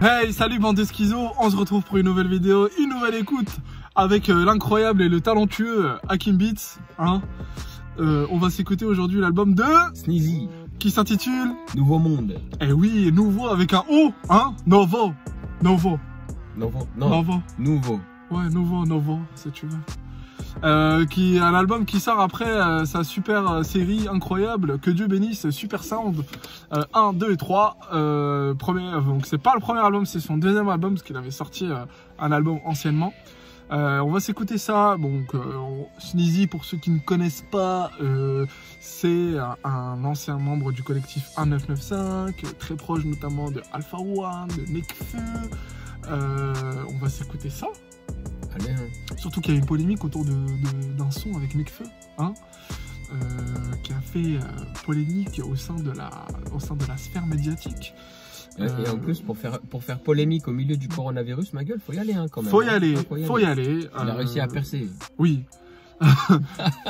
Hey, salut bande de schizos, on se retrouve pour une nouvelle vidéo, une nouvelle écoute avec l'incroyable et le talentueux Hakim Beats. Hein. On va s'écouter aujourd'hui l'album de Sneezy qui s'intitule Nouveau Monde. Eh oui, nouveau avec un O, hein. Novo. Nouveau. Ouais, Novo, si tu veux. Qui a l'album qui sort après sa super série incroyable, que Dieu bénisse, Super Sound 1, 2 et 3. Donc c'est pas le premier album, c'est son deuxième album, parce qu'il avait sorti un album anciennement. On va s'écouter ça. Donc Sneezy, pour ceux qui ne connaissent pas, c'est un ancien membre du collectif 1995, très proche notamment de Alpha One, de Nekfeu. On va s'écouter ça. Allez, hein. Surtout qu'il y a une polémique autour d'un son avec Nekfeu, hein, qui a fait polémique au sein de la sphère médiatique. Et en plus, pour faire polémique au milieu du coronavirus, ma gueule, faut y aller hein, quand même. Faut y aller. Il a réussi à percer. Oui.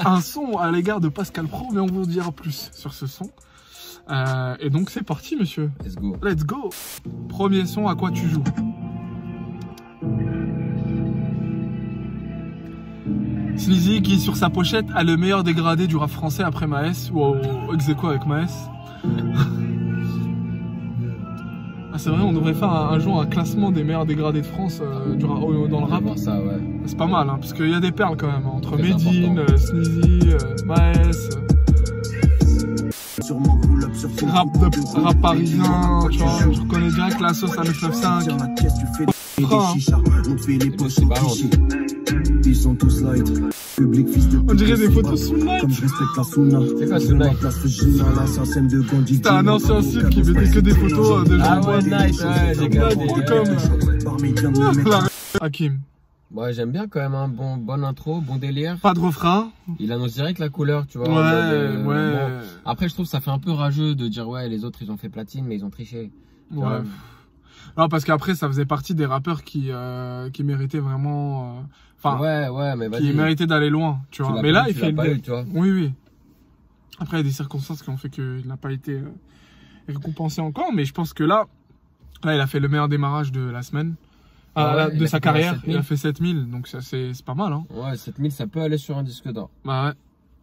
Un son à l'égard de Pascal Pro, mais on vous dira plus sur ce son. Et donc c'est parti, monsieur. Let's go. Let's go. Premier son, à quoi tu joues? Sneezy qui sur sa pochette a le meilleur dégradé du rap français après Maes, ou ex-aequo avec Maes. Ah, c'est vrai, on devrait faire un jour un classement des meilleurs dégradés de France dans le rap. Ça, ouais. C'est pas mal, hein, parce qu'il y a des perles quand même, hein, entre Medine, Sneezy, Maes. Rap parisien, tu vois, je reconnais direct la sauce à 995. Ils sont tous light. Public fils de on dirait des photos sous light. Comme je respecte la Souna. C'est quoi sous light? C'était un ancien site qui mettait que des photos de gens. Ah ouais, nice, ouais, j'ai gardé. Hakim. Ouais, j'aime bien quand même, hein. Bonne intro, bon délire. Pas de refrain. Il annonce direct la couleur, tu vois. Ouais. Bon. Après, je trouve que ça fait un peu rageux de dire, ouais, les autres, ils ont fait platine, mais ils ont triché. Ouais. Non, parce qu'après, ça faisait partie des rappeurs qui méritaient vraiment... ouais, mais vas-y. Qui méritaient d'aller loin, tu vois. Mais là, il fait tu vois. Oui. Après, il y a des circonstances qui ont fait qu'il n'a pas été récompensé encore. Mais je pense que là, il a fait le meilleur démarrage de la semaine. De sa carrière. Il a fait 7000, donc c'est pas mal. Hein. Ouais, 7000, ça peut aller sur un disque d'or. Bah ouais.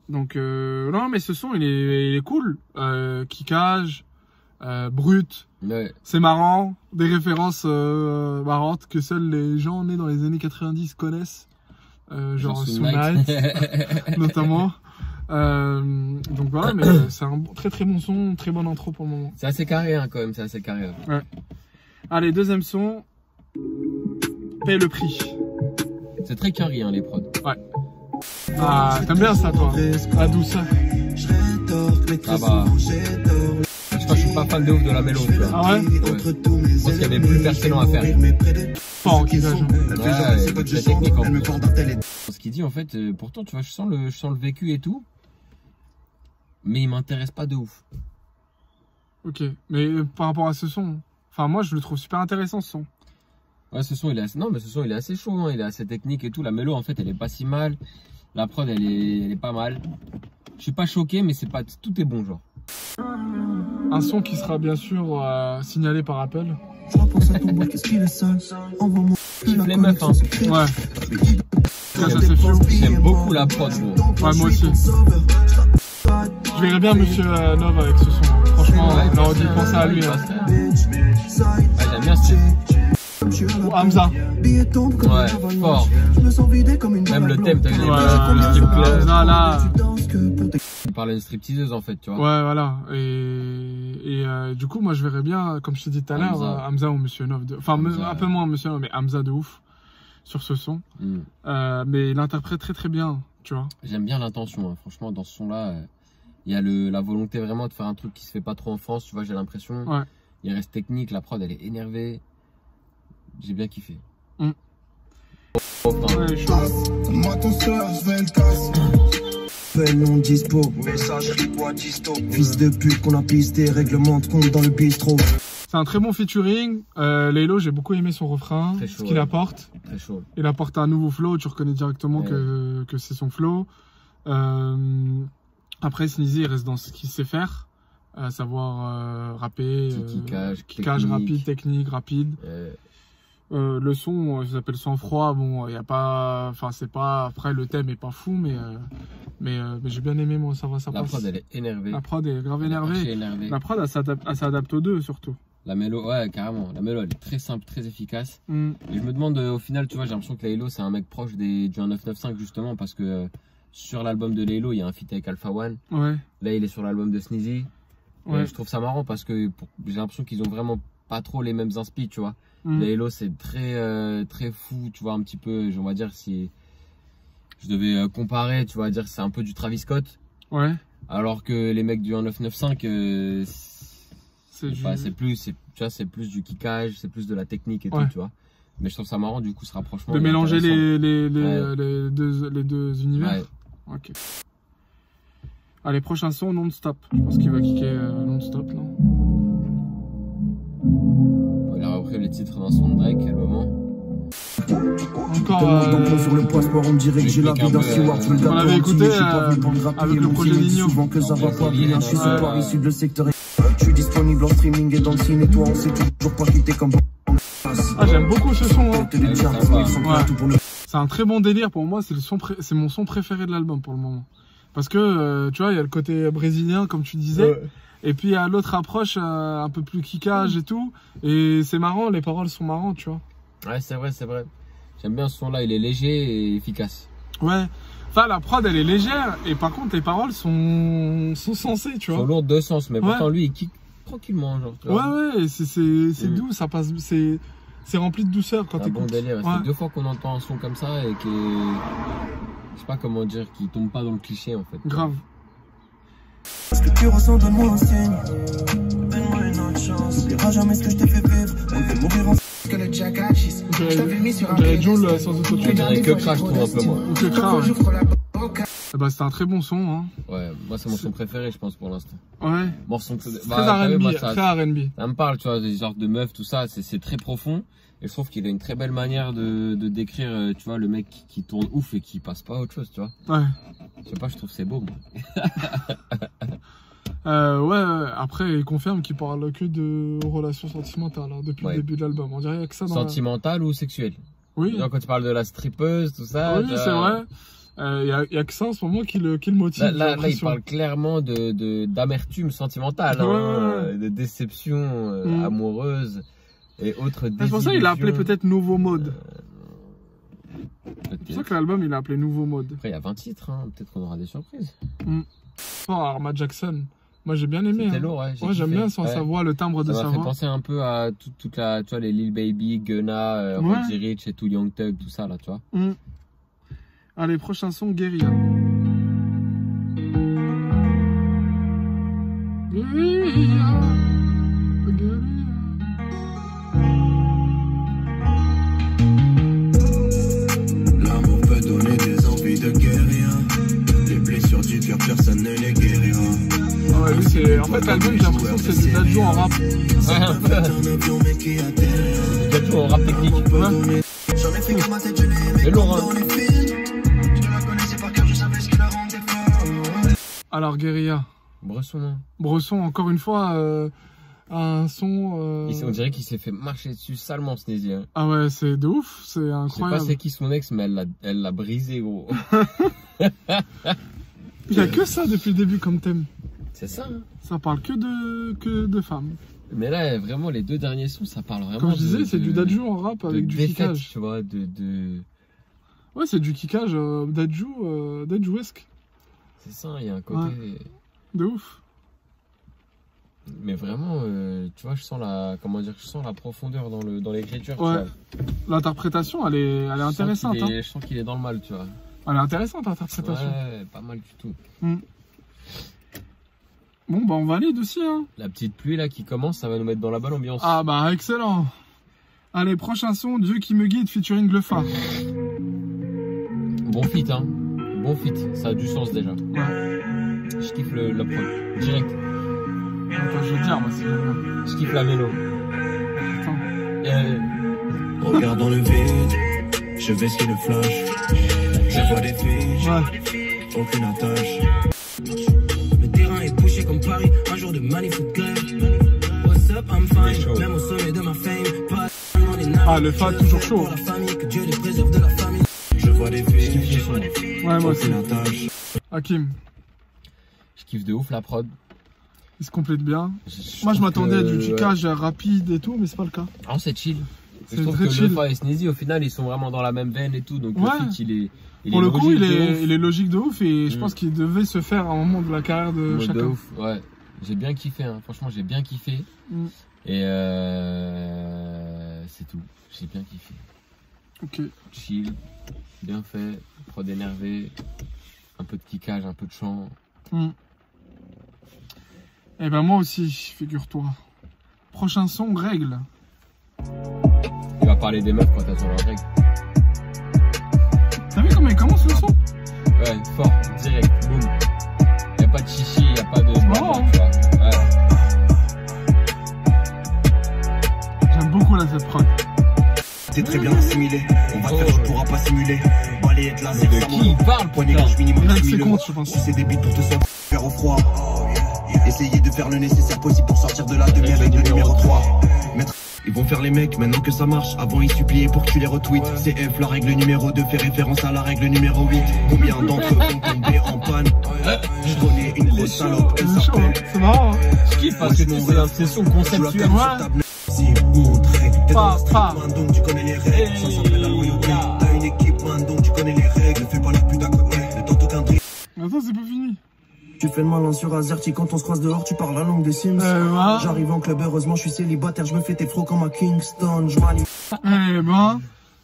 Donc, non, mais ce son, il est cool. Kickage, brut. Ouais. C'est marrant. Des références marrantes que seuls les gens nés dans les années 90 connaissent. Genre Sunlight, notamment. Donc voilà, mais c'est un très bon son, très bonne intro pour le moment. C'est assez carré hein, quand même, c'est assez carré. Ouais. Allez, deuxième son. Paye le prix. C'est très carré hein, les prods. Ouais. Ah, t'aimes bien ça toi? La douceur. Ah bah. Je suis pas fan de ouf de la mélo, tu vois. Ah ouais? Je pense qu'il y avait plus pertinent à faire. Fort en kickage. Ouais, la technique en plus. Ce qu'il dit en fait, pourtant tu vois, je sens le vécu et tout, mais il m'intéresse pas de ouf. Ok, mais par rapport à ce son, enfin moi je le trouve super intéressant ce son. Ouais, ce son il est assez chaud, hein, il est assez technique et tout. La mélo en fait elle est pas si mal, la prod elle est pas mal. Je suis pas choqué, mais tout est bon genre. Un son qui sera bien sûr signalé par Apple. Les meufs, hein. Ouais. Ça c'est fou. J'aime beaucoup la prod, bro. Ouais, moi aussi. Je verrais bien Monsieur Nov avec ce son. Franchement, ouais, on aurait dû penser à lui. Hein. Ouais, j'aime bien ce Ou Hamza. Ouais, fort. Même le thème, t'as vu le strip club. Hamza là. Il parle à une stripteaseuse en fait, tu vois. Ouais, voilà. Et du coup, moi je verrais bien, comme je t'ai dit tout à l'heure, Hamza ou Monsieur Nov. Enfin, un peu moins Monsieur Nov, mais Hamza de ouf sur ce son. Mais il interprète très bien, tu vois. J'aime bien l'intention, hein. Franchement, dans ce son-là, il y a la volonté vraiment de faire un truc qui se fait pas trop en France, tu vois, j'ai l'impression. Ouais. Il reste technique, la prod elle est énervée. J'ai bien kiffé. Ouais, moi ton soeur, je vais le casse. Non dispo, messagerie bois disto. Fils de pute qu'on a pisté, règlement de compte dans le bistrot. C'est un très bon featuring. Laylo, j'ai beaucoup aimé son refrain, ce qu'il apporte. Très chaud. Il apporte un nouveau flow, tu reconnais directement que c'est son flow. Après, Sneezy, il reste dans ce qu'il sait faire. à savoir rapper, kickage, rapide, technique, rapide. Le son, ça s'appelle Sang Froid. Bon, il y a pas, enfin c'est pas. Après le thème est pas fou, mais j'ai bien aimé moi. Ça va, ça La passe. prod elle est énervée. La prod est grave énervée. La prod elle s'adapte aux deux surtout. La mélo, ouais carrément. La mélo elle est très simple, très efficace. Et je me demande au final, tu vois, j'ai l'impression que Laylo c'est un mec proche du 1995 justement parce que sur l'album de Laylo il y a un feat avec Alpha One. Ouais. Là il est sur l'album de Sneezy. Ouais. Je trouve ça marrant parce que j'ai l'impression qu'ils ont vraiment pas trop les mêmes inspi, tu vois. Laylo c'est très fou, tu vois, un petit peu, on va dire, si je devais comparer, tu vois, dire c'est un peu du Travis Scott. Ouais. Alors que les mecs du 1995 c'est plus du kickage, c'est plus de la technique et tout, tu vois. Mais je trouve ça marrant du coup ce rapprochement. De mélanger les deux univers. Ouais. Ok. Allez, prochain son, Non-Stop. Je pense qu'il va kicker Non-Stop là. Il a repris les titres d'un son de Drake, quel moment. Encore sur le passeport, on dirait que j'ai la vie d'un steward. On l'avait écouté avec le projet Nino. Souvent que ça va pas bien, je suis pas issu de secteur. Je suis disponible en streaming et dans le ciné, toi on sait toujours pas quitter comme. Ah, j'aime beaucoup ce son. Hein. Ouais. C'est un très bon délire pour moi. C'est mon son préféré de l'album pour le moment. Parce que tu vois, il y a le côté brésilien comme tu disais. Ouais. Et puis il y a l'autre approche un peu plus kickage et tout. Et c'est marrant, les paroles sont marrantes, tu vois. Ouais, c'est vrai, c'est vrai. J'aime bien ce son-là, il est léger et efficace. Ouais. Enfin, la prod, elle est légère. Et par contre, les paroles sont sensées, tu vois. Sont lourdes de sens, mais pourtant, lui, il kick tranquillement, genre. Tu vois. Ouais, c'est doux, ça passe. C'est rempli de douceur quand t'écoutes. Un bon délire. C'est 2 fois qu'on entend un son comme ça et qui est. Je sais pas comment dire, qui tombe pas dans le cliché, en fait. Grave. Ce que tu ressens, donne-moi un signe. Donne-moi une autre chance. N'oublieras jamais ce que je t'ai fait vivre. On fait mourir en que le Jack Hatchis. Je t'avais mis sur un Joule sans autotune. Je dirais que Crash, je trouve un peu moins. Ou que Crash. Bah, c'est un très bon son. Hein. Ouais, moi, c'est mon son préféré, je pense, pour l'instant. Ouais. Bon, son... très R&B. Très R&B. Ça me parle, tu vois, des genres de meufs, tout ça. C'est très profond. Et je trouve qu'il a une très belle manière de décrire, tu vois, le mec qui tourne ouf et qui passe pas à autre chose, tu vois. Ouais. Je sais pas, je trouve c'est beau, moi. Ouais, après, il confirme qu'il parle que de relations sentimentales hein, depuis le début de l'album. On dirait que ça dans sentimentale ou sexuelle? Oui. Genre, quand tu parles de la strippeuse, tout ça. Oui, c'est vrai. Il y a que ça en ce moment qui le motive. Là, il parle clairement d'amertume sentimentale, hein, de déception amoureuse. Et autres c'est pour ça qu'il a appelé peut-être Nouveau Mode. C'est pour ça que l'album il a appelé Nouveau Mode. Après il y a 20 titres, hein. Peut-être qu'on aura des surprises. Arma Jackson, moi j'ai bien aimé. C'était lourd, ouais. Moi j'aime bien sa voix, le timbre de sa voix. Ça m'a fait penser un peu à toute la, tu vois, les Lil Baby, Gunna, Roddy Ricch et tout Young Thug, tout ça là, tu vois. Allez, prochain son, Guerilla. L'amour peut donner des envies de guérir. Les blessures du cœur, personne ne les guérira. Ah ouais, lui c'est. En fait, l'album, j'ai l'impression que c'est du Dadju en rap. Ouais, un peu. Dadju en rap technique. Ouais. C'est lourd, hein. Alors, Guerilla. Bresson, encore une fois, un son. On dirait qu'il s'est fait marcher dessus salement, Sneezy. Hein. Ah ouais, c'est de ouf, c'est incroyable. Je sais pas c'est qui son ex, mais elle l'a brisé, gros. Il y a que ça depuis le début comme thème. C'est ça. Hein. Ça parle que de femmes. Mais là, vraiment, les 2 derniers sons, ça parle vraiment. Comme je disais, c'est du Dadju en rap avec du kickage. Tu vois, Ouais, c'est du kickage Dadju-esque. C'est ça, il y a un côté. Ouais. De ouf. Mais vraiment, tu vois, je sens la profondeur dans l'écriture. Ouais. L'interprétation, elle est intéressante. Je sens qu'il est dans le mal, tu vois. Elle est intéressante, l'interprétation. Ouais, pas mal du tout. Bon, bah on valide aussi. Hein. La petite pluie là qui commence, ça va nous mettre dans la bonne ambiance. Ah bah excellent. Allez, prochain son, Dieu qui me guide, featuring Le Phare. Bon feat, hein. Bon feat, ça a du sens déjà. Ouais. Je kiffe la prod, direct. Attends, je veux dire, moi, c'est bien. Je kiffe la mélo. Attends. Regarde dans le vide, je vais sur le flash. Je vois des filles, aucune attache. Le terrain est bouché comme Paris, un jour de le magnifique clair. What's up, I'm fine. Même au sommet de ma fame. Ah, le Fat, toujours chaud. Je vois des filles. Ouais, moi aussi. Hakim, Je kiffe de ouf la prod. il se complète bien. Moi, je m'attendais à du kickage rapide et tout, mais c'est pas le cas. Ah, c'est chill. C'est Je trouve très que chill. Lefa et Sneezy, au final, ils sont vraiment dans la même veine et tout. Donc Ouais. le feat, il est Pour le coup, logique de ouf. il est logique de ouf et je pense qu'il devait se faire à un moment de la carrière de Ouais, de chacun. ouf, ouais. J'ai bien kiffé, hein. Franchement, j'ai bien kiffé. Mm. Et c'est tout. J'ai bien kiffé. Ok. Chill, bien fait, prod énervé, un peu de kickage, un peu de chant. Et ben moi aussi, figure-toi. Prochain son, règle. Tu vas parler des meufs quand t'as sur leur règle. T'as vu comment il commence le son? Ouais, fort, direct, boum. Y'a pas de chichi, y'a pas de. Non. Tu vois. Ouais. J'aime beaucoup là cette prod. T'es très bien assimilé. On va te faire, tu pourras pas simuler. Balayer de la Mais de qui il parle, Poignée putain? gauche minimum Règle, 6 c'est 000 contre, euros. je pense. Si c'est des bites pour te sentir faire au froid. Essayez de faire le nécessaire possible pour sortir de la demi-règle numéro 3. Ils vont faire les mecs maintenant que ça marche. Avant ils suppliaient pour que tu les retweets. CF, la règle numéro 2 fait référence à la règle numéro 8. Combien d'entre eux vont tomber en panne? Je connais une grosse salope, elle C'est chaud, hein. s'appelle. C'est marrant. Hein. Je kiffe parce que c'est son conceptuel. Ouais. Si, montrer. T'es dans Pas, le street, pas. man, donc tu connais les règles. Ça s'appelle la loyauté. T'as une équipe, man, donc tu connais les règles. Ne fais pas la pute à côté, ne tente aucun tri. Attends, c'est pas fini. Tu fais le malin sur Azerty, quand on se croise dehors, tu parles la langue des Sims. Ben. J'arrive en club, heureusement, je suis célibataire, je me fais tes frocs comme à Kingston. Je m'aligne. Eh ben.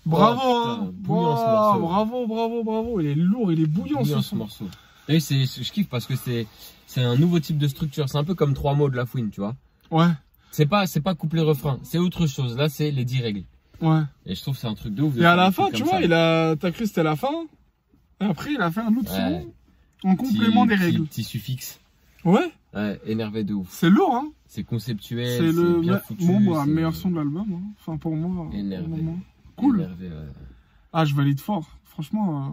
Bravo, Oh, hein. putain, bouillant, ce Wow, morceau. bravo, bravo, bravo. Il est lourd, il est bouillant ce son. morceau. Et je kiffe parce que c'est un nouveau type de structure. C'est un peu comme 3 mots de La Fouine, tu vois. Ouais, C'est pas couplet-refrain, c'est autre chose. Là, c'est les 10 règles. ouais. Et je trouve que c'est un truc de ouf. de Et à faire la des fin, trucs tu comme vois, ça. t'as cru que c'était la fin. Et après, il a fait un autre Ouais. son en complément des règles. Petit suffixe. Ouais, Ouais, énervé de ouf. c'est lourd, hein. C'est conceptuel, C'est le bien foutu. bon, c'est meilleur son de l'album. Hein. Enfin, pour moi. Énervé. pour moi. Cool. Énervé, ouais. Ah, je valide fort. Franchement,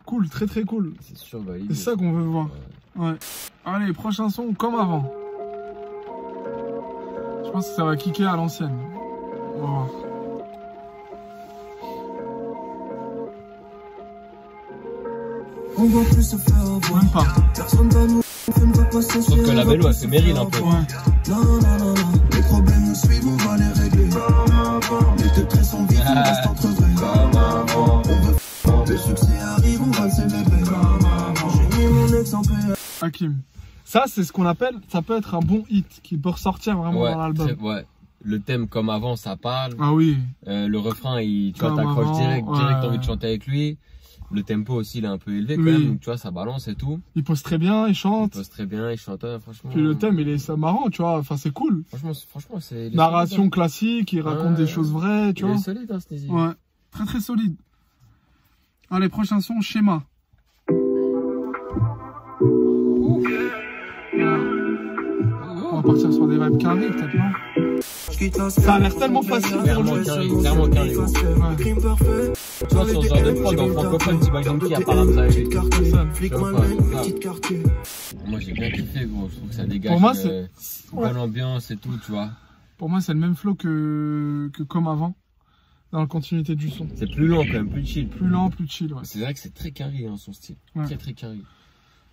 cool, très très cool. C'est sûr, valide. C'est ça qu'on veut voir. Ouais. Allez, prochain son comme avant. Je pense que ça va kicker à l'ancienne. On va voir. On va plus se faire avoir. Même pas. Personne va nous. On ne va pas se Sauf que la Bello, elle fait Meryl un peu. Ouais. Non, non, non, non. Les problèmes nous suivent, on va les régler. Les deux traits sont vides, on reste entre vrais. On veut. Le succès arrive, on va le célébrer. J'ai mis mon ex en paix. Hakim. Ça, c'est ce qu'on appelle, ça peut être un bon hit qui peut ressortir vraiment Ouais, dans l'album. ouais. Le thème comme avant, ça parle. Ah oui. Le refrain, tu vois, Comme t'accroches avant, direct, ouais. t'as envie de chanter avec lui. Le tempo aussi, il est un peu élevé quand Oui. même, donc tu vois, ça balance et tout. Il pose très bien, il Il chante. pose très bien, il chante, franchement. Puis le thème, c'est marrant, tu vois. Enfin, c'est cool. Franchement, c'est. il est Narration solide, classique, il raconte Ouais. des choses vraies, tu hein. Il vois. est solide, hein, Sneezy. Ouais. Très très solide. Allez, prochain son, schéma. On va partir sur des vibes carrées, peut-être, non? Ça a l'air tellement facile. Clairement carré. Ouais. Tu vois, sur ce genre de prod, en francophone, t'imagines qui à part Hamza et lui. Moi, j'ai bien kiffé, gros. Je trouve que ça dégage. Pour moi, c'est- bonne ambiance et tout, tu vois. Pour moi, c'est le même flow que comme avant, dans la continuité du son. C'est plus lent quand même, plus chill. Plus lent, plus chill, ouais. C'est vrai que c'est très carré, hein, son style. Ouais. Très, très carré.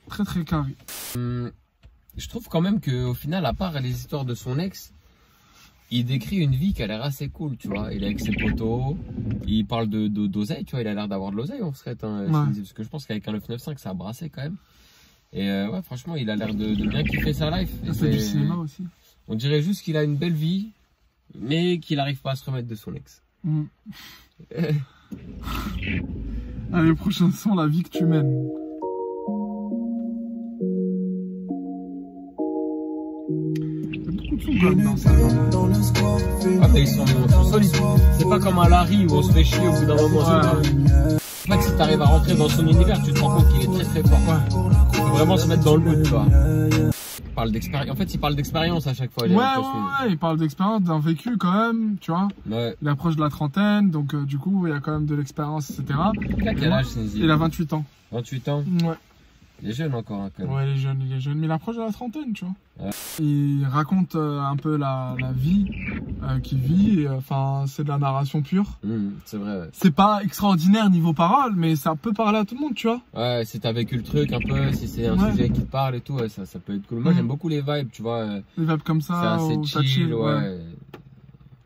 Très très carré. Je trouve quand même qu'au final, à part les histoires de son ex, il décrit une vie qui a l'air assez cool, tu vois. Il est avec ses potos, il parle d'oseille, tu vois, il a l'air d'avoir de l'oseille en fait, hein, Ouais. parce que je pense qu'avec un 995, ça a brassé quand même. Et ouais, franchement, il a l'air de bien kiffer sa life. Et Il fait du cinéma aussi. on dirait juste qu'il a une belle vie, mais qu'il n'arrive pas à se remettre de son ex. Allez, prochain son, la vie que tu mènes. Il y a beaucoup de sons quand même dans ça. Ah, mais ils sont solides. C'est pas comme un Larry où on se fait chier au bout d'un moment. Ouais. En fait, si t'arrives à rentrer dans son univers, tu te rends compte qu'il est très très fort. Ouais. Il faut vraiment se mettre dans le mood, tu vois. Il parle d'expérience. En fait, il parle d'expérience à chaque fois. Ouais, il parle d'expérience, d'un vécu quand même, tu vois. Ouais. Il approche de la trentaine, donc du coup, il y a quand même de l'expérience, etc. Il a quel âge, Sneezy? Il a 28 ans. 28 ans. Ouais. Il est jeune encore, hein, quand même. Ouais, il est jeune, mais il approche de la trentaine, tu vois. Ouais. Il raconte un peu la vie qu'il vit, enfin, c'est de la narration pure. C'est vrai, ouais. C'est pas extraordinaire niveau parole, mais ça peut parler à tout le monde, tu vois. Ouais, si t'as vécu le truc un peu, si c'est un sujet qui te parle et tout, ouais, ça peut être cool. Moi, j'aime beaucoup les vibes, tu vois. Les vibes comme ça, c'est assez chill, ouais.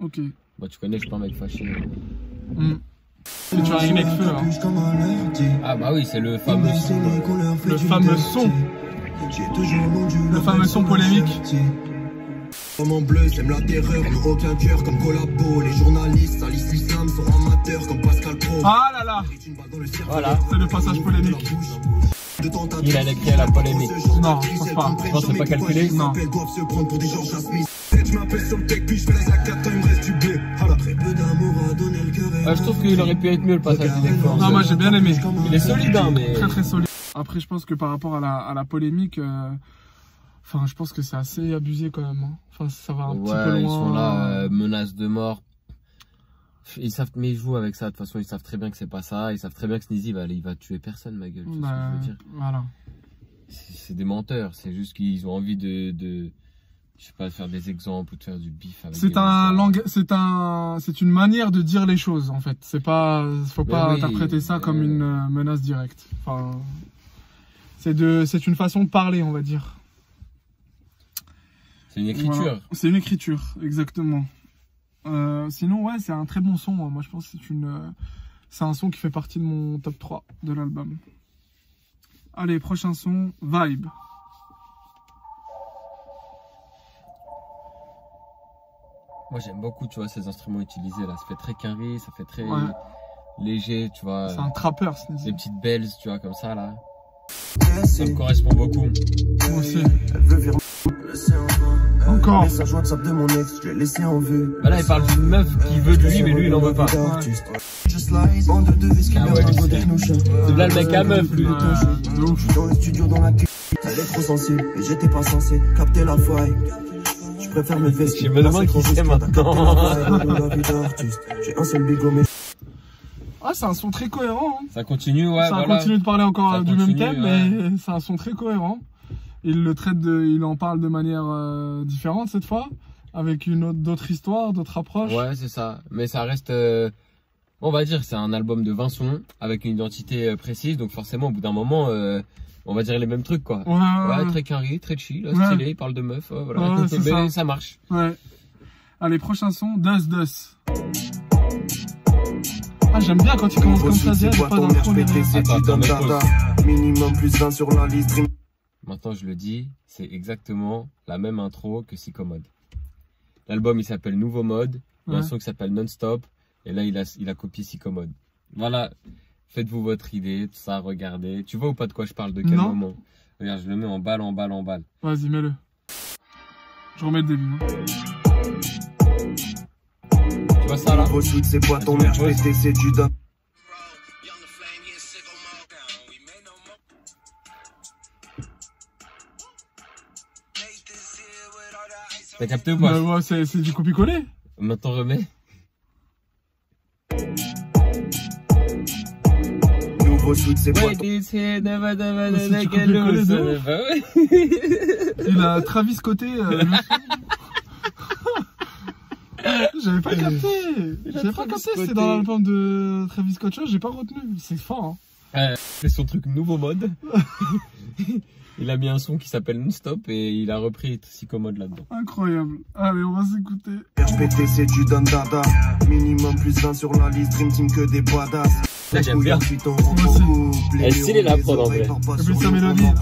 Ok. Bah, tu connais, je suis pas un mec fâché. Et tu as une ex-feu, hein. Ah bah oui, c'est le fameux son. Le fameux son polémique. Homme en bleu, sème la terreur, n'ont aucun cœur comme collabo. Les journalistes salissent l'islam, sont amateurs comme Pascal Pro. Ah là là. Voilà. C'est le passage polémique. Il a créé la polémique. Non, je pense pas. Je pense que c'est pas calculé. Non. Je trouve qu'il aurait pu être mieux le passage d'Inexport. Non, moi j'ai bien aimé. Il est solide, hein, mais. Très solide. Après, je pense que par rapport à la polémique, enfin, je pense que c'est assez abusé quand même. Hein. Enfin, ça va un petit peu loin. Ils sont là, menaces de mort. Ils savent, mais ils jouent avec ça. De toute façon, ils savent très bien que c'est pas ça. Ils savent très bien que Sneezy il va tuer personne, ma gueule. Bah, ce que je veux dire. Voilà. C'est des menteurs. C'est juste qu'ils ont envie de, je sais pas, de faire des exemples ou de faire du bif. C'est une manière de dire les choses en fait. C'est pas, faut pas interpréter ça comme une menace directe. Enfin, c'est une façon de parler, on va dire. C'est une écriture. Voilà. C'est une écriture, exactement. Sinon, ouais, c'est un très bon son. Moi, je pense que c'est un son qui fait partie de mon top 3 de l'album. Allez, prochain son, Vibe. Moi, j'aime beaucoup, tu vois, ces instruments utilisés là. Ça fait très carré, ça fait très léger, tu vois. C'est un trappeur, Sneezy. Des petites bells, tu vois, comme ça là. Ça me correspond beaucoup. Moi aussi. Encore. Bah là, il parle d'une meuf qui veut de lui, mais lui, il en veut pas. C'est là le mec à meuf, lui. De ouf. Elle est trop sensible, et j'étais pas censé capter la faille. Je préfère me vestir. Je me demande qui c'est maintenant. J'ai un seul bigot, mais. Ah, c'est un son très cohérent. Hein. Ça continue, ouais. Ça continue de parler encore du même thème, mais c'est un son très cohérent. Il en parle de manière différente cette fois, avec d'autres histoires, d'autres approches. Ouais, c'est ça. Mais ça reste, on va dire, c'est un album de 20 sons avec une identité précise, donc forcément, au bout d'un moment, on va dire les mêmes trucs, quoi. Ouais, très carré, très chill, stylé, il parle de meuf, voilà. Mais ça marche. Ouais. Allez, prochain son, Dus. Ah, j'aime bien quand il commence comme ça, direct, pas d'intro. Minimum plus 20 sur la liste. Maintenant, je le dis, c'est exactement la même intro que Psychomode. L'album, il s'appelle Nouveau Mode. Il y a un son qui s'appelle Non-Stop. Et là, il a copié Psychomode. Voilà. Faites-vous votre idée, tout ça, regardez. Tu vois ou pas de quoi je parle, de quel moment? Regarde, je le mets en balle. Vas-y, mets-le. Je remets le début. Hein. Tu vois ça, là? C'est quoi ton mec, c'est du dun. T'as capté ou pas? Ouais, c'est du copier-coller. Maintenant remets. Nouveau shoot, c'est quoi ton... Il a Travis côté. J'avais pas capté. C'était dans l'album de Travis Scott. J'ai pas retenu. C'est fort. Hein. C'est son truc Nouveau Mode. Il a mis un son qui s'appelle Non-Stop et il a repris Psychomode là-dedans. Incroyable. Allez, on va s'écouter. RPT, c'est du dandada. Minimum plus 20 sur la liste. Dream Team que des badass. Là, j'aime bien. Elle est stylée la prod en vrai. Et puis sa mélodie. Ouais,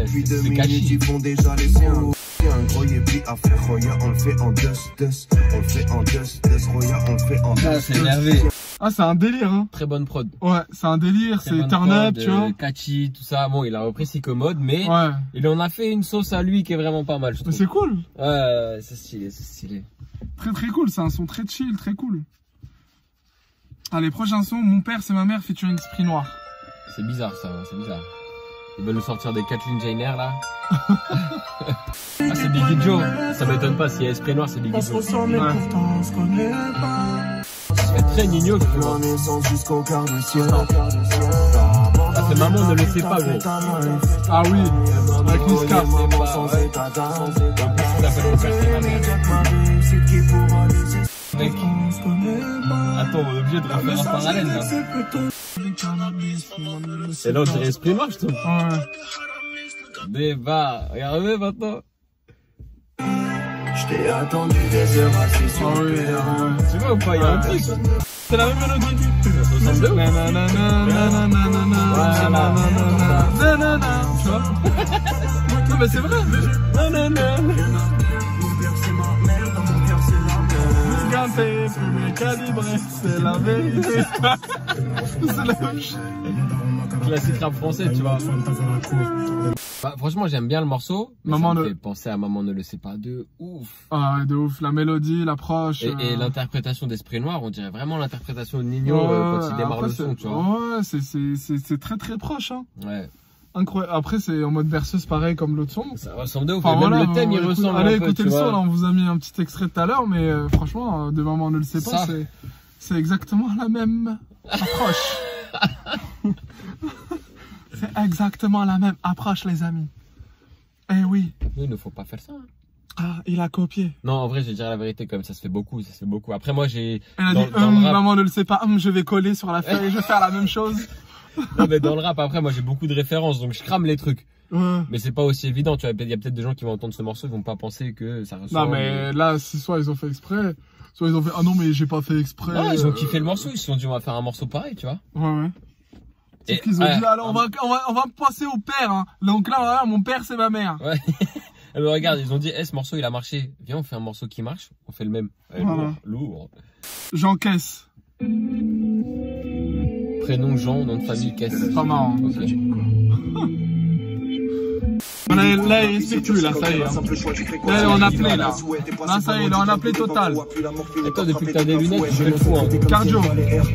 c'est catchy. Ils font déjà les siens. Un gros yépi à faire, Roya, on le fait en deux. On le fait en deux, Roya, on le fait en deux. Ah, c'est énervé. Ah, c'est un délire, hein. Très bonne prod. Ouais, c'est un délire, c'est turn up, tu vois. Catchy, tout ça. Bon, il a repris Psychomode, mais ouais, il en a fait une sauce à lui qui est vraiment pas mal, je trouve. C'est cool. Ouais, c'est stylé. Très cool, c'est un son très chill, très cool. Allez, prochain son, Mon père c'est ma mère featuring Esprit Noir. C'est bizarre ça, c'est bizarre. Ils veulent nous sortir des Kathleen Jenner là. Ah, c'est Biggie Joe. Ça m'étonne pas, s'il y a Esprit Noir, c'est Biggie Joe. Ouais. Ça fait très Nino, je trouve. Ça c'est Maman ne le sait pas, gros. Ah oui, avec Niska. Mec, attends, on est obligé de refaire un parallèle là. Et là, on dirait Esprit Noir, je trouve. Ouais. Débat, regardez maintenant. Je t'ai attendu des heures assis sur Ah le oui, perron. ouais. Tu vois ou pas, il y a un truc. C'est la même mélodie. 62 ou Tu vois? Non mais c'est vrai. Regardez, premier calibré, c'est la vérité. C'est la même chose. Classique rap français, tu vois. Bah, franchement, j'aime bien le morceau. Mais Maman ça me ne- fait penser à Maman ne le sait pas de ouf. Ah ouais, de ouf, la mélodie, l'approche. Et l'interprétation d'Esprit Noir, on dirait vraiment l'interprétation de Nino Ouais, quand il démarre après, le son, c'est- tu vois. Ouais, c'est très très proche, hein. Ouais. Incroyable. Après, c'est en mode berceuse pareil comme l'autre son. Ça ressemble de ouf. Enfin, Et même voilà, le thème, il écoute- ressemble allez, un peu, écoutez tu le son, vois. là, on vous a mis un petit extrait tout à l'heure, mais franchement, de Maman ne le sait pas, Ça. c'est exactement la même approche. C'est exactement la même approche, les amis. Eh oui. Il ne faut pas faire ça. Hein. Ah, il a copié. Non, en vrai, je vais dire la vérité, comme ça se fait beaucoup, ça se fait beaucoup. Après, moi, j'ai... Elle a dans- dit, dans le rap- Maman ne le sait pas, je vais coller sur la feuille, je vais faire la même chose. Non, mais dans le rap, après, moi, j'ai beaucoup de références, donc je crame les trucs. Ouais. Mais c'est pas aussi évident, tu vois. Il y a peut-être des gens qui vont entendre ce morceau, ils vont pas penser que ça ressemble. Non, mais là, c'est soit ils ont fait exprès, soit ils ont fait, ah non, mais j'ai pas fait exprès. Ouais, ils ont kiffé le morceau, ils se sont dit, on va faire un morceau pareil, tu vois. Ouais, ouais. Et Sauf qu'ils ont dit, alors on va passer au père, hein. Donc là, voilà, mon père, c'est ma mère. Ouais. Alors regarde, ils ont dit, ce morceau il a marché. Viens, on fait un morceau qui marche, on fait le même. Ouais, Voilà. Lourd. J'encaisse. Prénom Jean, nom de famille Caisse. Pas marrant. Ok. Là, il respire plus, là, ça y est. Hein. Là, il est en appelé, là. Là, ça y est, il est en appelé total. Et toi, depuis que t'as des lunettes, tu fais le fou, hein. Cardio.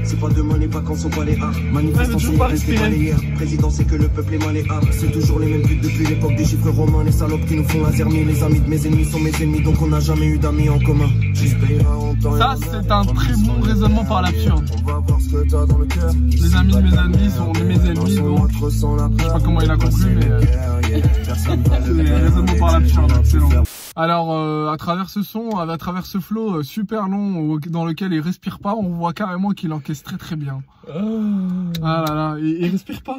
C'est pas demain, les vacances, on va les arts. Manifestants, toujours pas respirer. Président, c'est que le peuple est malléable. C'est toujours les mêmes buts depuis l'époque des chiffres romains. Les salopes qui nous font la zermie. Les amis de mes ennemis sont mes ennemis, donc on n'a jamais eu d'amis en commun. Ça, c'est un très bon raisonnement par l'absurde. On va voir ce que t'as dans le cœur. Les amis de mes ennemis sont mes ennemis, donc. Je sais pas comment il a conclu, mais. C'est raisonnement par l'absurde, excellent. Alors, à travers ce son, à travers ce flow super long dans lequel il respire pas, on voit carrément qu'il encaisse très très bien. Ah là là, il respire pas.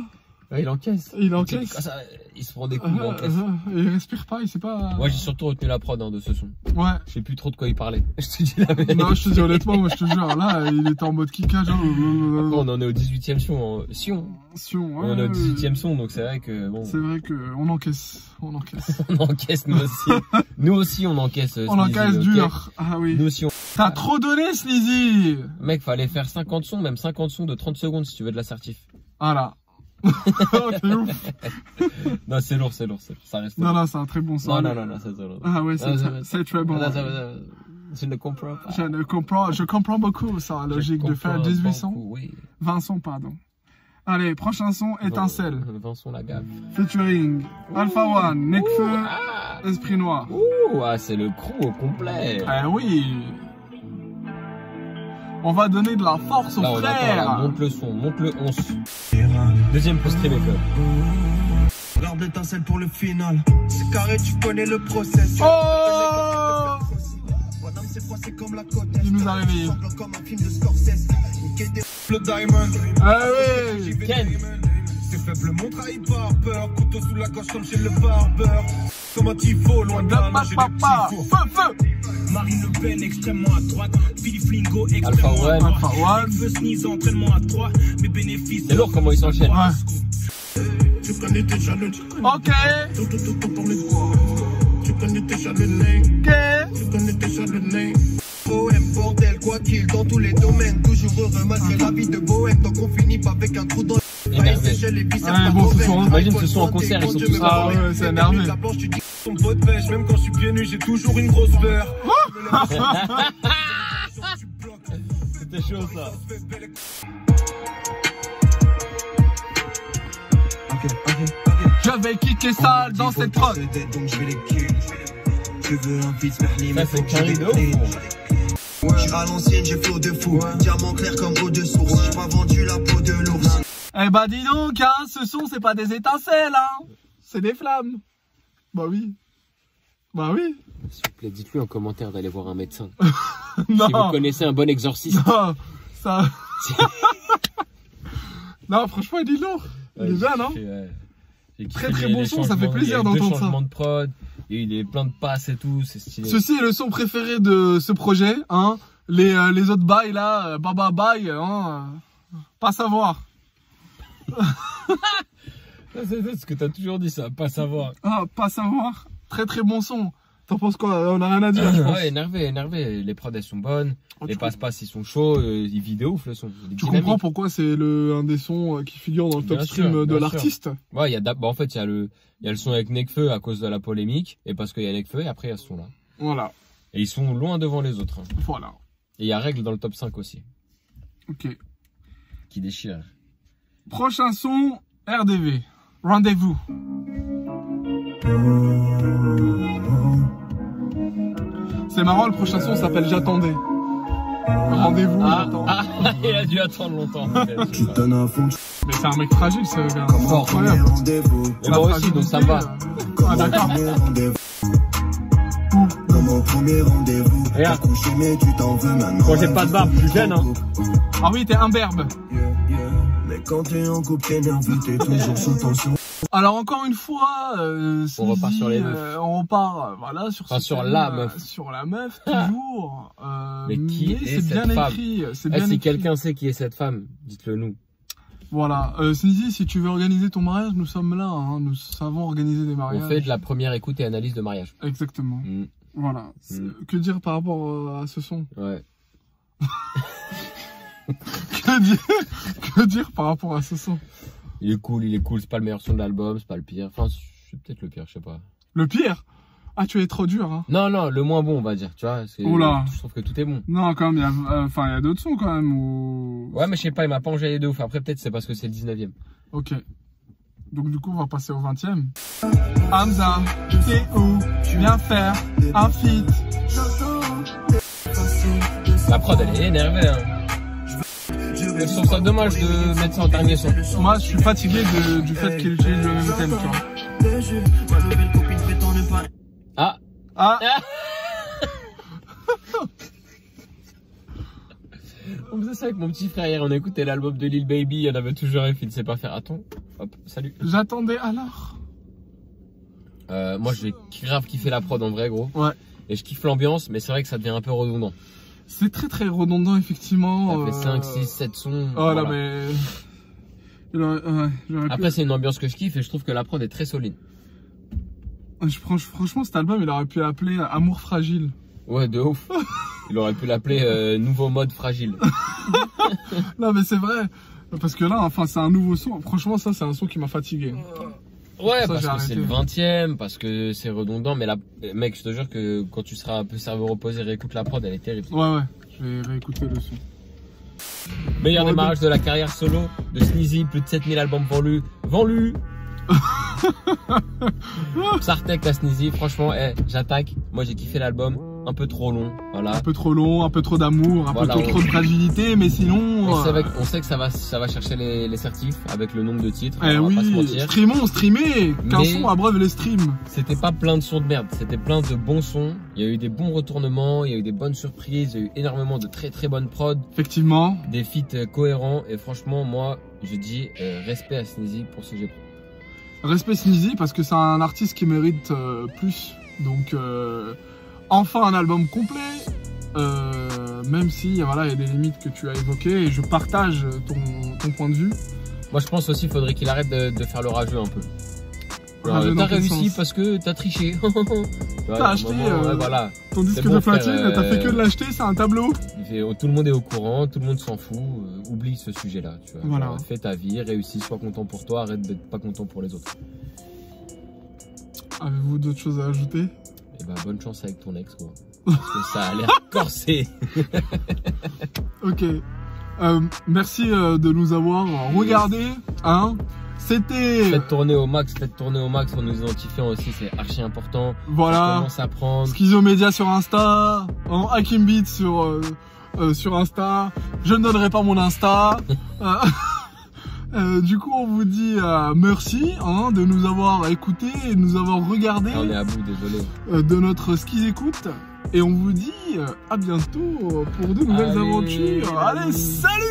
Ouais, il encaisse. Il encaisse. Ça, il se prend des coups, il encaisse. Il respire pas, il sait pas. Moi, j'ai surtout retenu la prod hein, de ce son. Ouais. Je sais plus trop de quoi il parlait. Je te dis la vérité. Non, je te dis honnêtement, moi je te jure, là, il était en mode kickage. Après, on en est au 18ème son. Sion. Ouais, On est au 18ème son, donc c'est vrai que bon. C'est vrai qu'on encaisse. On encaisse. On encaisse nous aussi. Nous aussi, on encaisse. On encaisse Sneezy, dur. ok. Ah oui. Nous aussi, on... T'as trop donné, Sneezy. Mec, fallait faire 50 sons, même 50 sons de 30 secondes si tu veux de l'assertif. Voilà. T'es ouf. Non, c'est lourd, ça reste. Non, non, c'est un très bon son. Non, c'est lourd. Ah ouais, c'est très bon. Je ne comprends pas. Je comprends beaucoup ça, la logique de faire 18 sons. Oui. 20 sons, pardon. Allez, prochain son, Étincelle. Vincent Lagaffe. Featuring Alpha One, Nekfeu, Esprit Noir. Ouh, ah, c'est le crew au complet. Ah oui. On va donner de la force aux Là, on attend, là, frères. monte le son, monte le 11. Deuxième pour streamer, quoi. L'heure d'étincelle pour le final. C'est carré, tu connais le process. Oh, C'est comme la côte. il nous a réveillés. Comme un film de Scorsese. Le diamond. Ah oui. Ken. C'est faible, mon trahit par peur. Couteau sous la gorge comme chez le barbeur. Comme un tifo, loin de là, j'ai des Papa, petits feu, feu. Marine Le Pen extrêmement à droite, Philippe Flingo Alpha extrêmement à One. droite, Alpha One. Feu Sneeze entraînement à 3, mes bénéfices. C'est lourd comment ils s'enchaînent. Ouais. Tu connais déjà le Ok. tout pour les quoi. Tu connais déjà le name. Ok. Tu connais déjà le name. OM bordel, quoi qu'il dans tous les domaines. Toujours heureux malgré la vie de bohème. Tant qu'on finit pas avec un trou dans Énervé. Ouais, bon, ce soir, imagine ce soir en concert, ils sont tous Ah ouais, c'est énervé. Ton pot de pêche, même quand je suis pieds nus, j'ai toujours une grosse peur. C'était chaud, ça. Je vais kicker ça dans cette prod. Donc je vais les kill. Tu veux un fils Berlin, Ça, c'est carré de ouf. Je suis à l'ancienne, j'ai flot de fou. Diamant clair comme eau de source. J'ai pas vendu la peau de l'ours. Eh bah dis donc, hein, ce son c'est pas des étincelles, hein. C'est des flammes. Bah oui. Bah oui. S'il vous plaît, dites-lui en commentaire d'aller voir un médecin. Non. Si vous connaissez un bon exorciste. Non, ça... Non, franchement, il est lourd. Il est bien, non? Très bon son, ça fait plaisir d'entendre ça. Changement de prod, et il est plein de passes et tout, c'est stylé. Ceci est le son préféré de ce projet, hein. Les autres bails là, baba bail, hein, pas savoir. C'est ce que t'as toujours dit, ça, pas savoir. Ah, pas savoir. Très bon son. T'en penses quoi? On a rien à dire, je pense. Ouais, énervé. Les prods elles sont bonnes, les passe-passe ils sont chauds, ils vident ouf le son. Tu comprends pourquoi c'est un des sons qui figure dans le top stream de l'artiste? Ouais, en fait, il y a le son avec Nekfeu à cause de la polémique, et parce qu'il y a Nekfeu, et après il y a ce son là. Voilà. Et ils sont loin devant les autres. Hein. Voilà. Et il y a Règle dans le top 5 aussi. Ok. Qui déchire. Prochain son, RDV. Rendez-vous. C'est marrant, le prochain son s'appelle J'attendais. Rendez-vous, j'attends. Il a dû attendre longtemps. Mais c'est un mec fragile, ce gars. C'est incroyable. Et moi aussi, donc ça me va. Ah d'accord. Regarde. Quand j'ai pas de barbe, je suis jeune, hein. Ah oui, t'es imberbe. Mais quand t'es en couple, t'es nerveux, t'es toujours sous tension. Alors encore une fois, on repart sur les meufs. On repart, voilà, sur la meuf. Sur la meuf, toujours. Mais qui est c'est bien cette femme? écrit. C'est bien si écrit. quelqu'un sait qui est cette femme, dites-le nous. Voilà. Sneezy, si tu veux organiser ton mariage, nous sommes là. Hein. Nous savons organiser des mariages. On fait de la première écoute et analyse de mariage. Exactement. Voilà. Que dire par rapport à ce son? Ouais. Que dire par rapport à ce son? Il est cool, c'est pas le meilleur son de l'album, c'est pas le pire. Enfin, c'est peut-être le pire, je sais pas. Le pire? Ah, tu es trop dur, hein. Non, le moins bon, on va dire, tu vois. Oula. Je trouve que tout est bon. Non, quand même, il y a d'autres sons, quand même, où... Ouais, mais je sais pas, il m'a pas enjaillé de ouf. Après, peut-être c'est parce que c'est le 19ème. Ok. Donc, du coup, on va passer au 20ème. Hamza, t'es où? Viens faire un feat. La prod, elle est énervée, hein. Je trouve ça dommage de mettre ça en dernier son. Moi, je suis fatigué du fait qu'il utilise le même thème, tu vois. Ah. On faisait ça avec mon petit frère hier, on écoutait l'album de Lil Baby, on avait toujours un fil, sait pas faire. Attends, hop, salut. J'attendais alors. Moi, j'ai grave kiffé la prod en vrai, gros. Ouais. Et je kiffe l'ambiance, mais c'est vrai que ça devient un peu redondant. C'est très redondant, effectivement. Ça fait 5, 6, 7 sons. Oh là, mais... Après, c'est une ambiance que je kiffe et je trouve que la prod est très solide. Franchement, cet album, il aurait pu l'appeler Amour fragile. Ouais, de ouf. Il aurait pu l'appeler Nouveau mode fragile. Non, mais c'est vrai. Parce que là, enfin, c'est un nouveau son. Franchement, ça, c'est un son qui m'a fatigué. Ouais, parce que c'est le 20ème, parce que c'est redondant. Mais là, mec, je te jure que quand tu seras un peu cerveau reposé, réécoute la prod, elle est terrible. Ouais. Je vais réécouter le son. Meilleur démarrage de la carrière solo de Sneezy, plus de 7000 albums vendus. Sartek à Sneezy, franchement, j'attaque. Moi, j'ai kiffé l'album. Un peu trop long, voilà. Un peu trop long, un peu trop d'amour, un peu trop de fragilité, mais sinon... On sait que ça va chercher les certifs avec le nombre de titres. Oui, streamer, qu'un son abreuve les streams. C'était pas plein de sons de merde, c'était plein de bons sons. Il y a eu des bons retournements, il y a eu des bonnes surprises, il y a eu énormément de très bonnes prods. Effectivement. Des feats cohérents, et franchement, moi, je dis respect à Sneezy pour ce que j'ai pris. Respect Sneezy parce que c'est un artiste qui mérite plus, donc... Enfin un album complet, même si voilà, il y a des limites que tu as évoquées et je partage ton point de vue. Moi je pense aussi qu'il faudrait qu'il arrête de faire le rageux un peu. T'as réussi parce que t'as triché. T'as acheté voilà. Ton disque de platine, t'as fait que de l'acheter, c'est un tableau. Tout le monde est au courant, tout le monde s'en fout, oublie ce sujet là. Tu vois. Voilà. Fais ta vie, réussis, sois content pour toi, arrête d'être pas content pour les autres. Avez-vous d'autres choses à ajouter? Et bah bonne chance avec ton ex quoi. Parce que ça a l'air corsé. Ok. Merci de nous avoir regardé. Hein. C'était... Faites tourner au max pour nous identifier aussi, c'est archi important. Voilà. On commence à prendre. Schizomédia sur Insta. Hakim Beat sur Insta. Je ne donnerai pas mon Insta. Du coup, on vous dit merci hein, de nous avoir écoutés et de nous avoir regardés On est à bout, désolé. de notre Skiz Écoute. Et on vous dit à bientôt pour de nouvelles aventures. Allez, salut!